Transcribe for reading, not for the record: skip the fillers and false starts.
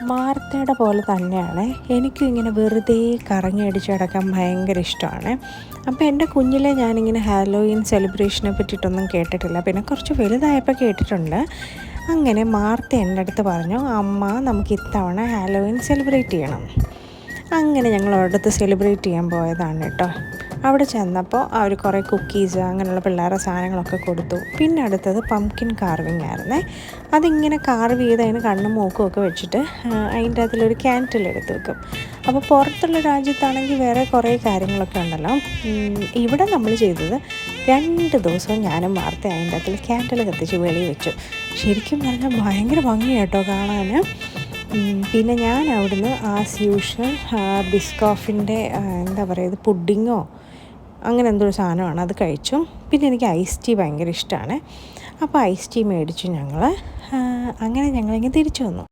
മാർത്തയുടെ പോലെ തന്നെയാണ് എനിക്കും ഇങ്ങനെ വെറുതെ കറങ്ങി അടിച്ച് കിടക്കാൻ ഭയങ്കര ഇഷ്ടമാണ്. അപ്പോൾ എൻ്റെ കുഞ്ഞിലെ ഞാനിങ്ങനെ ഹാലോവീൻ സെലിബ്രേഷനെ പറ്റിയിട്ടൊന്നും കേട്ടിട്ടില്ല. പിന്നെ കുറച്ച് വലുതായപ്പോൾ കേട്ടിട്ടുണ്ട്. അങ്ങനെ മാർത്ത എൻ്റെ അടുത്ത് പറഞ്ഞു, അമ്മ നമുക്ക് ഇത്തവണ ഹാലോവീൻ സെലിബ്രേറ്റ് ചെയ്യണം. അങ്ങനെ ഞങ്ങൾ ഒരിടത്ത് സെലിബ്രേറ്റ് ചെയ്യാൻ പോയതാണ് കേട്ടോ. അവിടെ ചെന്നപ്പോൾ അവർ കുറേ കുക്കീസ് അങ്ങനെയുള്ള പിള്ളേരുടെ സാധനങ്ങളൊക്കെ കൊടുത്തു. പിന്നെ അടുത്തത് പംകിൻ കാർവിങ് ആയിരുന്നേ. അതിങ്ങനെ കാർവ് ചെയ്ത് അതിന് കണ്ണും മൂക്കും ഒക്കെ വെച്ചിട്ട് അതിൻ്റെ അതിലൊരു ക്യാൻഡിൽ എടുത്ത് വെക്കും. അപ്പോൾ പുറത്തുള്ള രാജ്യത്താണെങ്കിൽ വേറെ കുറേ കാര്യങ്ങളൊക്കെ ഉണ്ടല്ലോ. ഇവിടെ നമ്മൾ ചെയ്തത് 2 ദിവസവും ഞാനും വാർത്ത അതിൻ്റെ അതിൽ ക്യാൻഡിൽ കത്തിച്ച് വെളിയിൽ വെച്ചു. ശരിക്കും പറഞ്ഞാൽ ഭയങ്കര ഭംഗിയാട്ടോ കാണാൻ. പിന്നെ ഞാൻ അവിടുന്ന് ആസ് യൂഷ്വൽ ബിസ്കോഫിൻ്റെ എന്താ പറയുക, ഇത് പുഡിങ്ങോ അങ്ങനെ എന്തൊരു സാധനമാണ്, അത് കഴിച്ചു. പിന്നെ എനിക്ക് ഐസ് ടീ ഭയങ്കര ഇഷ്ടമാണ്. അപ്പോൾ ഐസ് ടീ മേടിച്ചു ഞങ്ങൾ. അങ്ങനെ ഞങ്ങളിങ്ങനെ തിരിച്ചു വന്നു.